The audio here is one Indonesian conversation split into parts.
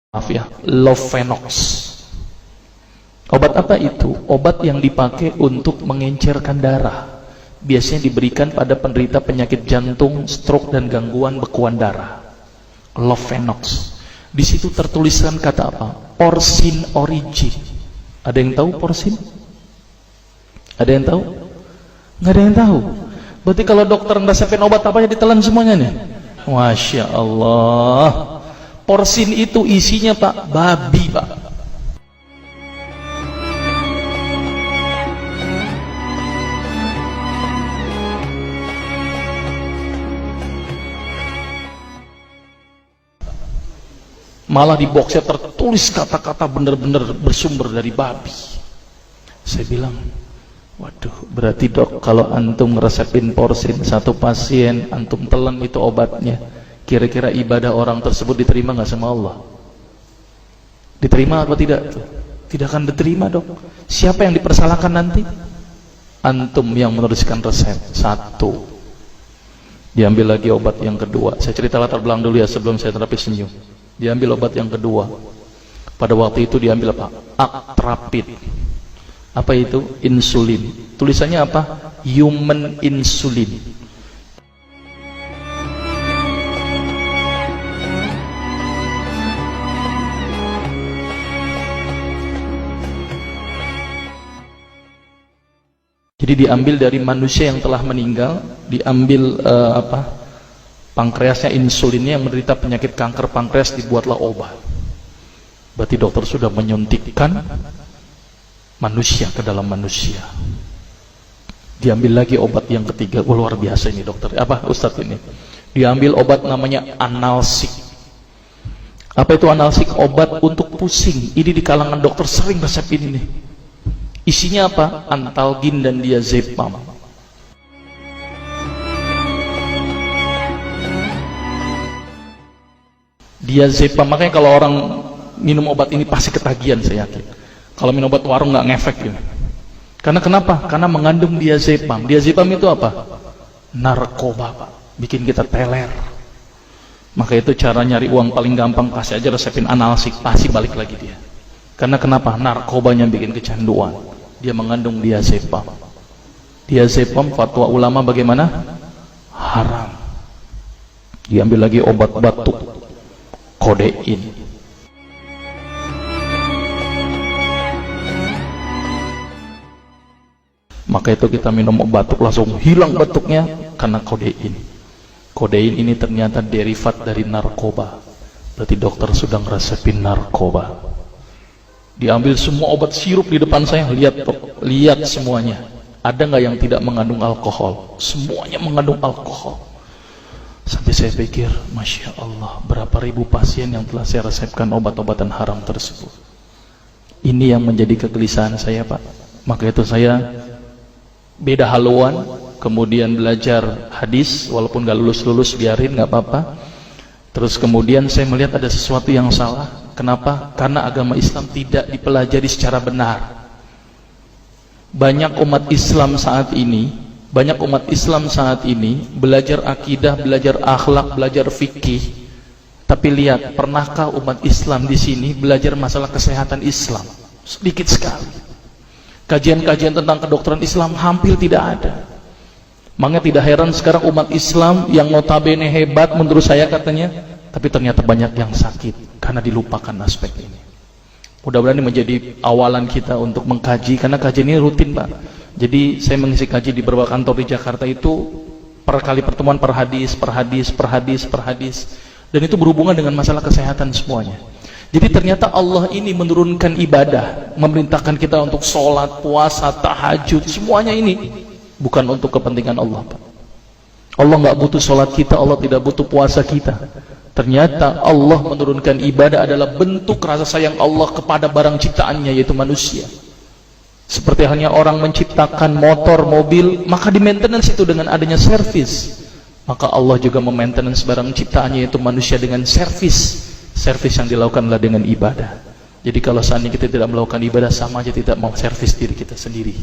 maaf ya, Lovenox. Obat apa itu? Obat yang dipakai untuk mengencerkan darah. Biasanya diberikan pada penderita penyakit jantung, stroke, dan gangguan bekuan darah. Lovenox. Di situ tertuliskan kata apa? Porcine origin. Ada yang tahu porcine? Ada yang tahu? Nggak ada yang tahu. Berarti kalau dokter ngeresepin obat apa aja ditelan semuanya nih. Masya Allah. Porcine itu isinya Pak, babi Pak. Malah di boxnya tertulis kata-kata benar-benar bersumber dari babi. Saya bilang, waduh, berarti dok, kalau antum ngeresepin porcine satu pasien, antum telan itu obatnya, kira-kira ibadah orang tersebut diterima nggak sama Allah? Diterima atau tidak? Tidak akan diterima dok. Siapa yang dipersalahkan nanti? Antum yang menuliskan resep. Satu. Diambil lagi obat yang kedua. Saya cerita latar belakang dulu ya sebelum saya terapi senyum. Diambil obat yang kedua. Pada waktu itu diambil apa? Actrapid. Apa itu? Insulin. Tulisannya apa? Human insulin. Jadi diambil dari manusia yang telah meninggal, diambil pankreasnya, insulinnya, yang menderita penyakit kanker pankreas, dibuatlah obat. Berarti dokter sudah menyuntikkan manusia ke dalam manusia. Diambil lagi obat yang ketiga. Luar biasa ini dokter. Apa Ustadz ini? Diambil obat namanya analsik. Apa itu analsik? Obat untuk pusing. Ini di kalangan dokter sering resepin ini. Isinya apa? Antalgin dan diazepam. Diazepam, makanya kalau orang minum obat ini pasti ketagihan, saya yakin. Kalau minum obat warung nggak ngefek gitu. Karena kenapa? Karena mengandung diazepam. Diazepam itu apa? Narkoba Pak, bikin kita teler. Maka itu cara nyari uang paling gampang, kasih aja resepin analsik, pasti balik lagi dia. Karena kenapa? Narkobanya bikin kecanduan. Dia mengandung diazepam. Diazepam fatwa ulama bagaimana? Haram. Diambil lagi obat batuk, kodein. Maka itu kita minum obat batuk langsung hilang batuknya karena kodein. Kodein ini ternyata derivat dari narkoba. Berarti dokter sudah ngeresepin narkoba. Diambil semua obat sirup di depan saya, lihat semuanya. Ada nggak yang tidak mengandung alkohol? Semuanya mengandung alkohol. Sampai saya pikir, Masya Allah, berapa ribu pasien yang telah saya resepkan obat-obatan haram tersebut. Ini yang menjadi kegelisahan saya Pak. Maka itu saya beda haluan, kemudian belajar hadis, walaupun gak lulus-lulus biarin, gak apa-apa. Terus kemudian saya melihat ada sesuatu yang salah. Kenapa? Karena agama Islam tidak dipelajari secara benar. Banyak umat Islam saat ini belajar akidah, belajar akhlak, belajar fikih. Tapi lihat, pernahkah umat Islam di sini belajar masalah kesehatan Islam? Sedikit sekali. Kajian-kajian tentang kedokteran Islam hampir tidak ada. Makanya tidak heran sekarang umat Islam yang notabene hebat menurut saya katanya, tapi ternyata banyak yang sakit karena dilupakan aspek ini. Mudah-mudahan ini menjadi awalan kita untuk mengkaji, karena kajian ini rutin Pak. Jadi saya mengisi kaji di beberapa kantor di Jakarta itu per kali pertemuan, per hadis. Dan itu berhubungan dengan masalah kesehatan semuanya. Jadi ternyata Allah ini menurunkan ibadah, memerintahkan kita untuk sholat, puasa, tahajud, semuanya ini bukan untuk kepentingan Allah Pak. Allah nggak butuh sholat kita, Allah tidak butuh puasa kita. Ternyata Allah menurunkan ibadah adalah bentuk rasa sayang Allah kepada barang ciptaannya, yaitu manusia. Seperti halnya orang menciptakan motor, mobil, maka di maintenance itu dengan adanya servis. Maka Allah juga memaintenance barang ciptaannya, yaitu manusia, dengan servis. Servis yang dilakukan adalah dengan ibadah. Jadi kalau seandainya kita tidak melakukan ibadah, sama aja tidak mau servis diri kita sendiri.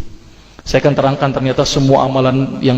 Saya akan terangkan ternyata semua amalan yang